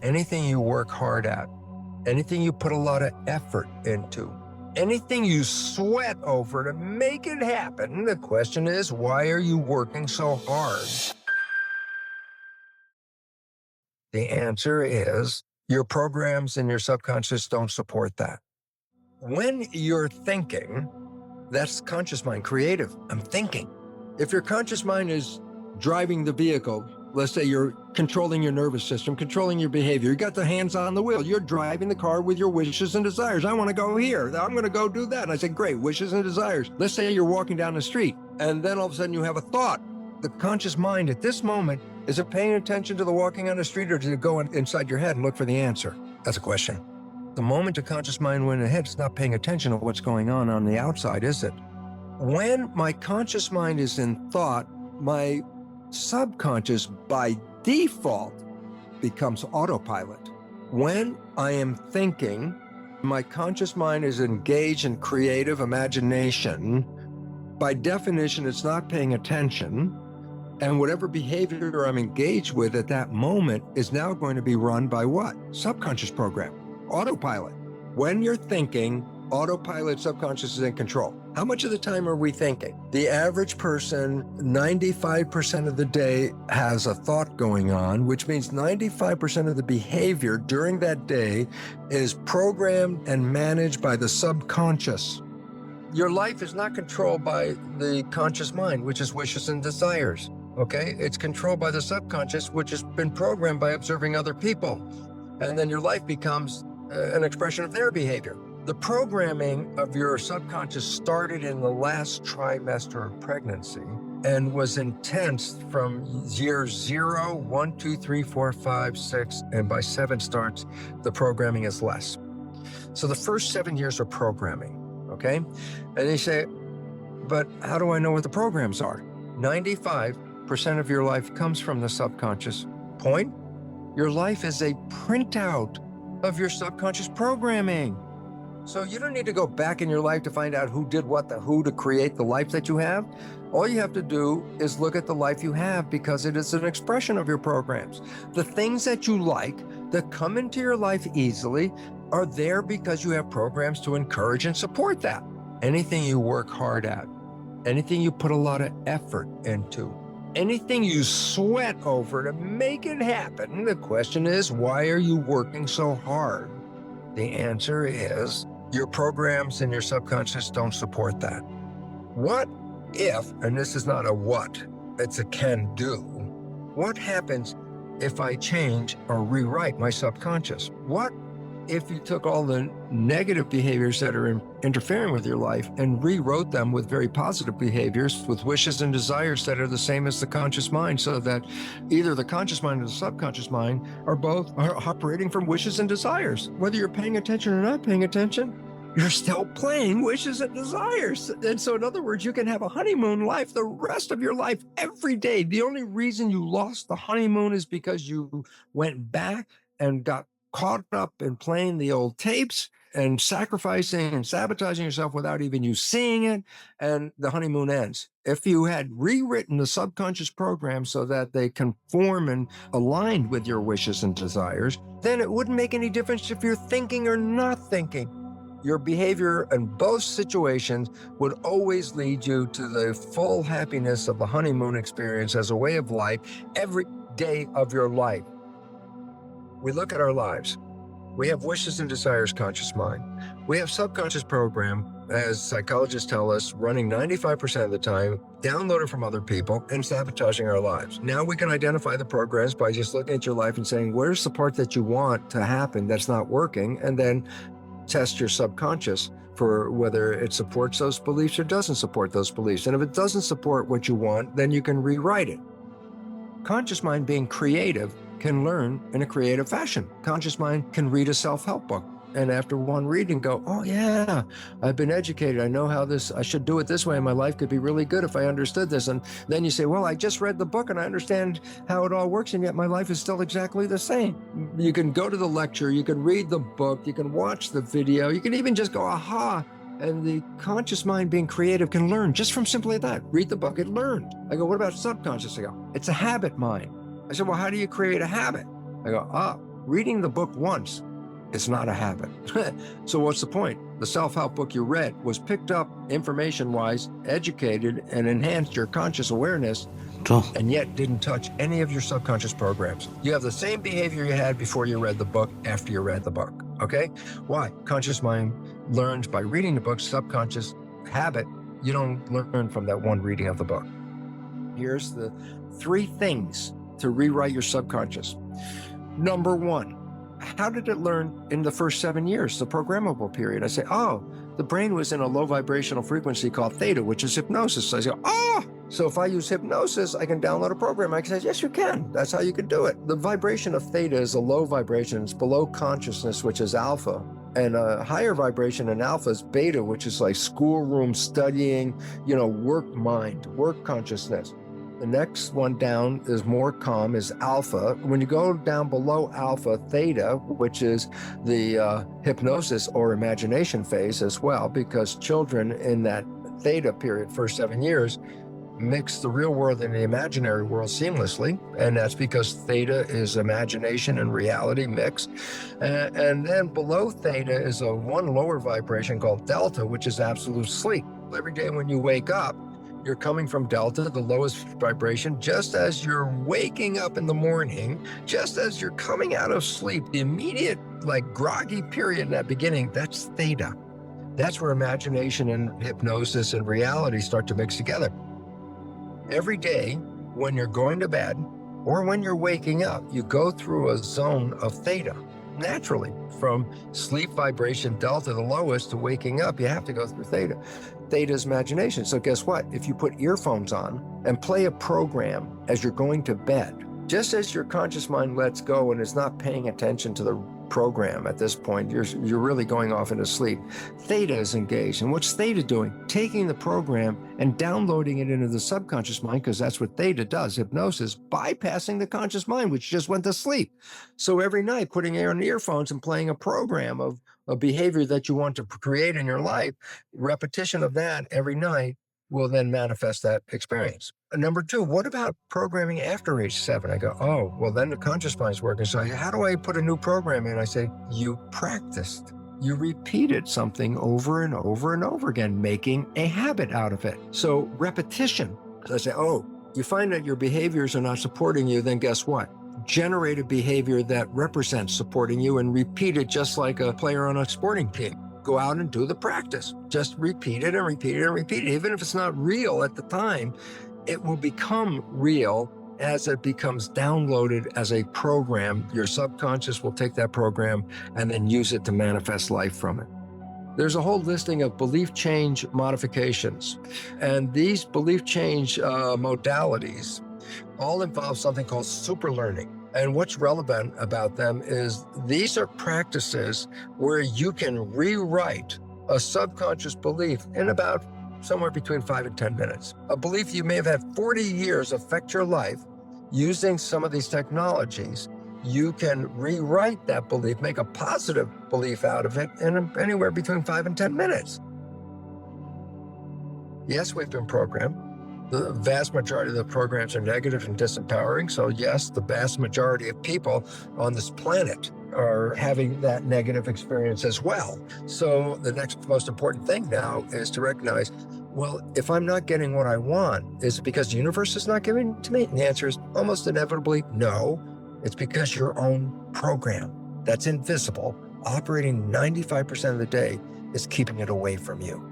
anything you work hard at, anything you put a lot of effort into, anything you sweat over to make it happen, the question is, why are you working so hard? The answer is your programs and your subconscious don't support that. When you're thinking, that's conscious mind, creative. I'm thinking. If your conscious mind is driving the vehicle, let's say you're controlling your nervous system, controlling your behavior, you got the hands on the wheel, you're driving the car with your wishes and desires. I want to go here. I'm going to go do that. And I say, great, wishes and desires. Let's say you're walking down the street and then all of a sudden you have a thought. The conscious mind at this moment, is it paying attention to the walking on the street or did it go inside your head and look for the answer? That's a question. The moment the conscious mind went ahead, it's not paying attention to what's going on the outside, is it? When my conscious mind is in thought, my subconscious by default becomes autopilot. When I am thinking, my conscious mind is engaged in creative imagination. By definition, it's not paying attention. And whatever behavior I'm engaged with at that moment is now going to be run by what? Subconscious program, autopilot. When you're thinking, autopilot, subconscious is in control. How much of the time are we thinking? The average person, 95% of the day has a thought going on, which means 95% of the behavior during that day is programmed and managed by the subconscious. Your life is not controlled by the conscious mind, which is wishes and desires. Okay, it's controlled by the subconscious, which has been programmed by observing other people. And then your life becomes an expression of their behavior. The programming of your subconscious started in the last trimester of pregnancy and was intense from year 0, 1, 2, 3, 4, 5, 6, and by 7 starts, the programming is less. So the first 7 years are programming, okay? And you say, but how do I know what the programs are? 95% of your life comes from the subconscious. Point? Your life is a printout of your subconscious programming. So you don't need to go back in your life to find out who did what to create the life that you have. All you have to do is look at the life you have because it is an expression of your programs. The things that you like that come into your life easily are there because you have programs to encourage and support that. Anything you work hard at, anything you put a lot of effort into, anything you sweat over to make it happen, the question is, why are you working so hard? The answer is your programs and your subconscious don't support that. What if, and this is not a what, it's a can do, what happens if I change or rewrite my subconscious? What if you took all the negative behaviors that are interfering with your life and rewrote them with very positive behaviors, with wishes and desires that are the same as the conscious mind, so that either the conscious mind or the subconscious mind are both operating from wishes and desires? Whether you're paying attention or not paying attention, you're still playing wishes and desires. And so in other words, you can have a honeymoon life the rest of your life every day. The only reason you lost the honeymoon is because you went back and got caught up in playing the old tapes and sacrificing and sabotaging yourself without even you seeing it, and the honeymoon ends. If you had rewritten the subconscious program so that they conform and aligned with your wishes and desires, then it wouldn't make any difference if you're thinking or not thinking. Your behavior in both situations would always lead you to the full happiness of the honeymoon experience as a way of life every day of your life. We look at our lives. We have wishes and desires, conscious mind. We have subconscious program, as psychologists tell us, running 95% of the time, downloaded from other people and sabotaging our lives. Now we can identify the programs by just looking at your life and saying, where's the part that you want to happen that's not working? And then test your subconscious for whether it supports those beliefs or doesn't support those beliefs. And if it doesn't support what you want, then you can rewrite it. Conscious mind, being creative, can learn in a creative fashion. Conscious mind can read a self-help book and after one reading go, oh yeah, I've been educated. I know how I should do it this way and my life could be really good if I understood this. And then you say, well, I just read the book and I understand how it all works and yet my life is still exactly the same. You can go to the lecture, you can read the book, you can watch the video, you can even just go, aha. And the conscious mind, being creative, can learn just from simply that. Read the book, it learned. I go, what about subconscious? I go, it's a habit mind. I said, well, how do you create a habit? I go, Reading the book once is not a habit. So what's the point? The self-help book you read was picked up information-wise, educated, and enhanced your conscious awareness, and yet didn't touch any of your subconscious programs. You have the same behavior you had before you read the book, after you read the book, okay? Why? Conscious mind learns by reading the book. Subconscious habit, you don't learn from that one reading of the book. Here's the 3 things to rewrite your subconscious. Number 1, how did it learn in the first 7 years, the programmable period? I say, oh, the brain was in a low vibrational frequency called theta, which is hypnosis. So I say, oh, so if I use hypnosis, I can download a program. I can say, yes, you can. That's how you can do it. The vibration of theta is a low vibration. It's below consciousness, which is alpha. And a higher vibration in alpha is beta, which is like schoolroom studying, work mind, work consciousness. The next one down is more calm, is alpha. When you go down below alpha, theta, which is the hypnosis or imagination phase as well, because children in that theta period, first 7 years, mix the real world and the imaginary world seamlessly. And that's because theta is imagination and reality mix. And then below theta is a one lower vibration called delta, which is absolute sleep. Every day when you wake up, you're coming from delta, the lowest vibration, just as you're waking up in the morning, just as you're coming out of sleep, the immediate, groggy period in that beginning, that's theta. That's where imagination and hypnosis and reality start to mix together. Every day, when you're going to bed or when you're waking up, you go through a zone of theta. Naturally, from sleep vibration delta, the lowest, to waking up, you have to go through theta. Theta is imagination. So guess what? If you put earphones on and play a program as you're going to bed, just as your conscious mind lets go and is not paying attention to the program at this point, you're really going off into sleep. Theta is engaged. And what's theta doing? Taking the program and downloading it into the subconscious mind, because that's what theta does, hypnosis, bypassing the conscious mind, which just went to sleep. So every night, putting on earphones and playing a program of a behavior that you want to create in your life, repetition of that every night will then manifest that experience. Number 2, what about programming after age 7? I go, oh, well, then the conscious mind's working. So how do I put a new program in? I say, you practiced. You repeated something over and over and over again, making a habit out of it. So repetition. So I say, oh, you find that your behaviors are not supporting you, then guess what? Generate a behavior that represents supporting you and repeat it just like a player on a sporting team. Go out and do the practice. Just repeat it and repeat it and repeat it. Even if it's not real at the time, it will become real as it becomes downloaded as a program. Your subconscious will take that program and then use it to manifest life from it. There's a whole listing of belief change modifications. And these belief change modalities all involve something called super learning. And what's relevant about them is these are practices where you can rewrite a subconscious belief in about somewhere between 5 and 10 minutes. A belief you may have had 40 years affect your life. Using some of these technologies, you can rewrite that belief, make a positive belief out of it in anywhere between 5 and 10 minutes. Yes, we've been programmed. The vast majority of the programs are negative and disempowering. So yes, the vast majority of people on this planet are having that negative experience as well. So the next most important thing now is to recognize, well, if I'm not getting what I want, is it because the universe is not giving it to me? And the answer is almost inevitably no. It's because your own program that's invisible, operating 95% of the day, is keeping it away from you.